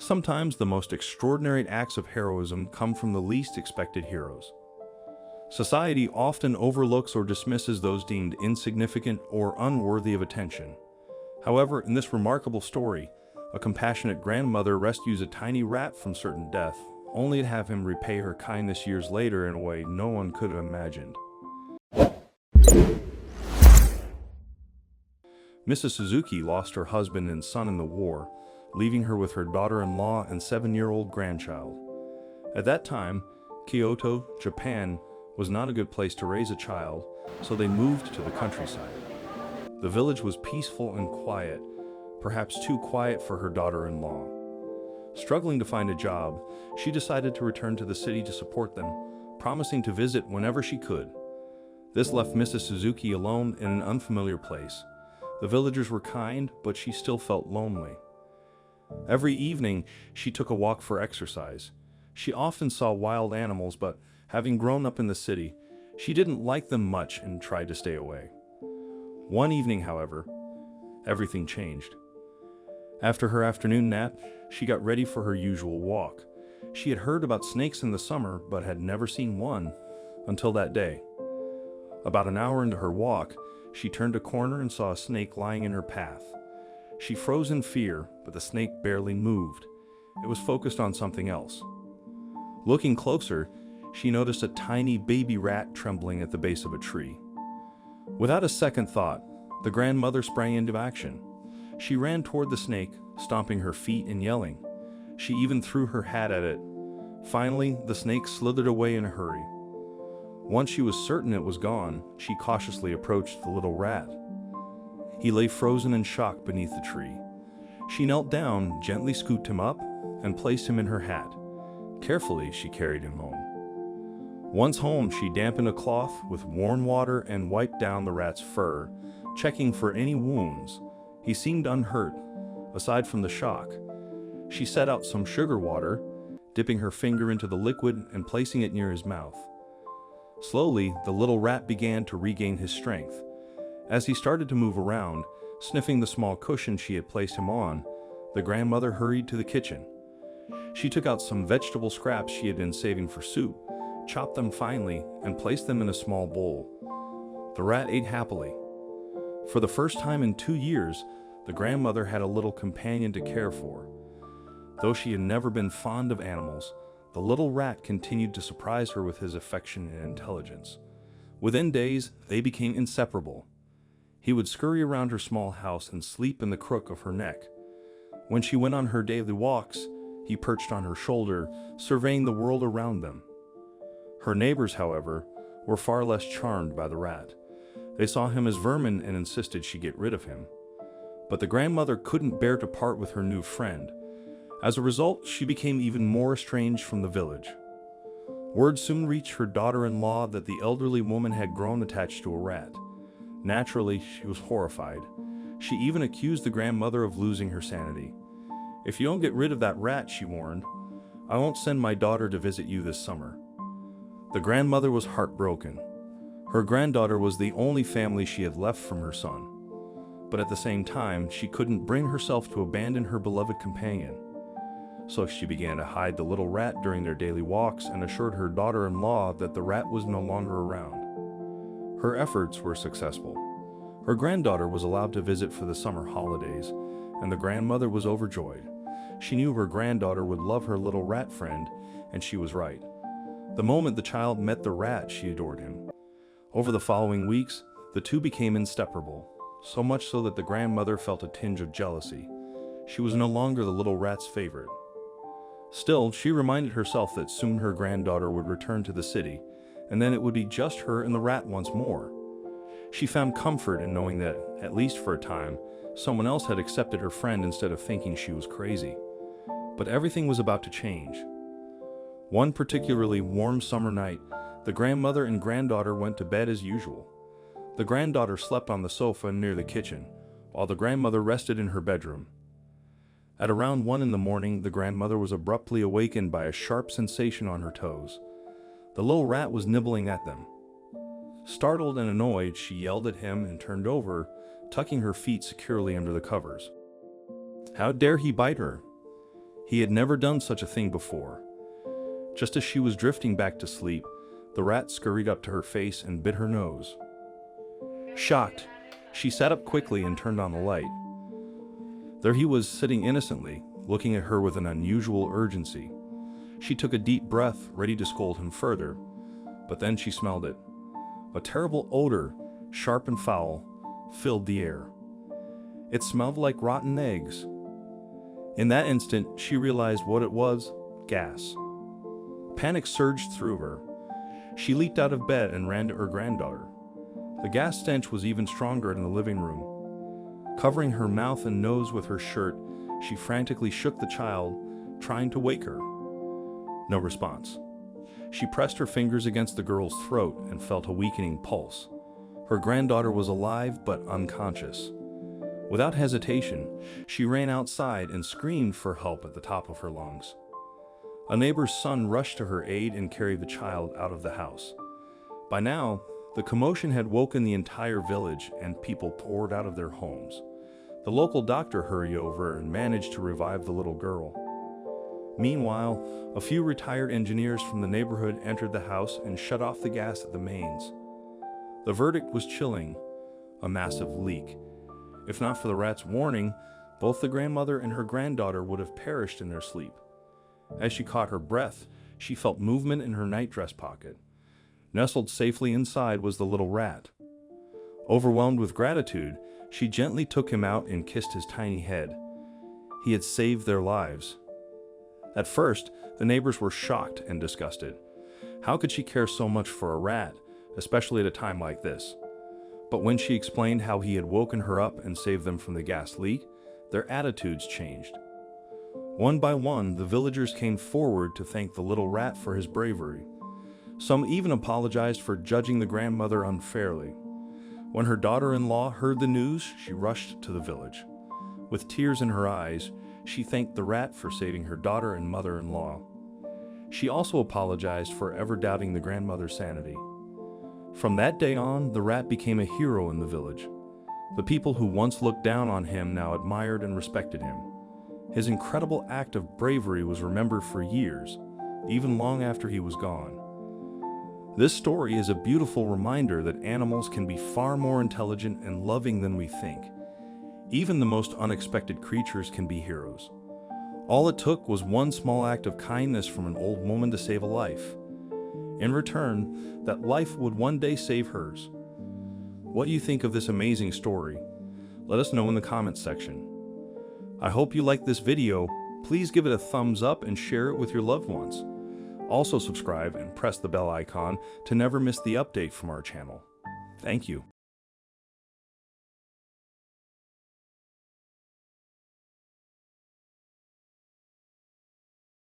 Sometimes the most extraordinary acts of heroism come from the least expected heroes. Society often overlooks or dismisses those deemed insignificant or unworthy of attention. However, in this remarkable story, a compassionate grandmother rescues a tiny rat from certain death, only to have him repay her kindness years later in a way no one could have imagined. Mrs. Suzuki lost her husband and son in the war, leaving her with her daughter-in-law and 7-year-old grandchild. At that time, Kyoto, Japan, was not a good place to raise a child, so they moved to the countryside. The village was peaceful and quiet, perhaps too quiet for her daughter-in-law. Struggling to find a job, she decided to return to the city to support them, promising to visit whenever she could. This left Mrs. Suzuki alone in an unfamiliar place. The villagers were kind, but she still felt lonely. Every evening, she took a walk for exercise. She often saw wild animals, but having grown up in the city, she didn't like them much and tried to stay away. One evening, however, everything changed. After her afternoon nap, she got ready for her usual walk. She had heard about snakes in the summer, but had never seen one until that day. About an hour into her walk, she turned a corner and saw a snake lying in her path. She froze in fear, but the snake barely moved. It was focused on something else. Looking closer, she noticed a tiny baby rat trembling at the base of a tree. Without a second thought, the grandmother sprang into action. She ran toward the snake, stomping her feet and yelling. She even threw her hat at it. Finally, the snake slithered away in a hurry. Once she was certain it was gone, she cautiously approached the little rat. He lay frozen in shock beneath the tree. She knelt down, gently scooped him up, and placed him in her hat. Carefully, she carried him home. Once home, she dampened a cloth with warm water and wiped down the rat's fur, checking for any wounds. He seemed unhurt, aside from the shock. She set out some sugar water, dipping her finger into the liquid and placing it near his mouth. Slowly, the little rat began to regain his strength. As he started to move around, sniffing the small cushion she had placed him on, the grandmother hurried to the kitchen. She took out some vegetable scraps she had been saving for soup, chopped them finely, and placed them in a small bowl. The rat ate happily. For the first time in 2 years, the grandmother had a little companion to care for. Though she had never been fond of animals, the little rat continued to surprise her with his affection and intelligence. Within days, they became inseparable. He would scurry around her small house and sleep in the crook of her neck. When she went on her daily walks, he perched on her shoulder, surveying the world around them. Her neighbors, however, were far less charmed by the rat. They saw him as vermin and insisted she get rid of him. But the grandmother couldn't bear to part with her new friend. As a result, she became even more estranged from the village. Word soon reached her daughter-in-law that the elderly woman had grown attached to a rat. Naturally, she was horrified. She even accused the grandmother of losing her sanity. "If you don't get rid of that rat," she warned, "I won't send my daughter to visit you this summer." The grandmother was heartbroken. Her granddaughter was the only family she had left from her son. But at the same time, she couldn't bring herself to abandon her beloved companion. So she began to hide the little rat during their daily walks and assured her daughter-in-law that the rat was no longer around. Her efforts were successful. Her granddaughter was allowed to visit for the summer holidays, and the grandmother was overjoyed. She knew her granddaughter would love her little rat friend, and she was right. The moment the child met the rat, she adored him. Over the following weeks, the two became inseparable, so much so that the grandmother felt a tinge of jealousy. She was no longer the little rat's favorite. Still, she reminded herself that soon her granddaughter would return to the city, and then it would be just her and the rat once more. She found comfort in knowing that, at least for a time, someone else had accepted her friend instead of thinking she was crazy. But everything was about to change. One particularly warm summer night, the grandmother and granddaughter went to bed as usual. The granddaughter slept on the sofa near the kitchen, while the grandmother rested in her bedroom. At around 1 in the morning, the grandmother was abruptly awakened by a sharp sensation on her toes. The little rat was nibbling at them. Startled and annoyed, she yelled at him and turned over, tucking her feet securely under the covers. How dare he bite her? He had never done such a thing before. Just as she was drifting back to sleep, the rat scurried up to her face and bit her nose. Shocked, she sat up quickly and turned on the light. There he was, sitting innocently, looking at her with an unusual urgency. She took a deep breath, ready to scold him further, but then she smelled it. A terrible odor, sharp and foul, filled the air. It smelled like rotten eggs. In that instant, she realized what it was: gas. Panic surged through her. She leaped out of bed and ran to her granddaughter. The gas stench was even stronger in the living room. Covering her mouth and nose with her shirt, she frantically shook the child, trying to wake her. No response. She pressed her fingers against the girl's throat and felt a weakening pulse. Her granddaughter was alive but unconscious. Without hesitation, she ran outside and screamed for help at the top of her lungs. A neighbor's son rushed to her aid and carried the child out of the house. By now, the commotion had woken the entire village and people poured out of their homes. The local doctor hurried over and managed to revive the little girl. Meanwhile, a few retired engineers from the neighborhood entered the house and shut off the gas at the mains. The verdict was chilling: a massive leak. If not for the rat's warning, both the grandmother and her granddaughter would have perished in their sleep. As she caught her breath, she felt movement in her nightdress pocket. Nestled safely inside was the little rat. Overwhelmed with gratitude, she gently took him out and kissed his tiny head. He had saved their lives. At first, the neighbors were shocked and disgusted. How could she care so much for a rat, especially at a time like this? But when she explained how he had woken her up and saved them from the gas leak, their attitudes changed. One by one, the villagers came forward to thank the little rat for his bravery. Some even apologized for judging the grandmother unfairly. When her daughter-in-law heard the news, she rushed to the village. With tears in her eyes, she thanked the rat for saving her daughter and mother-in-law. She also apologized for ever doubting the grandmother's sanity. From that day on, the rat became a hero in the village. The people who once looked down on him now admired and respected him. His incredible act of bravery was remembered for years, even long after he was gone. This story is a beautiful reminder that animals can be far more intelligent and loving than we think. Even the most unexpected creatures can be heroes. All it took was one small act of kindness from an old woman to save a life. In return, that life would one day save hers. What do you think of this amazing story? Let us know in the comments section. I hope you liked this video. Please give it a thumbs up and share it with your loved ones. Also subscribe and press the bell icon to never miss the update from our channel. Thank you.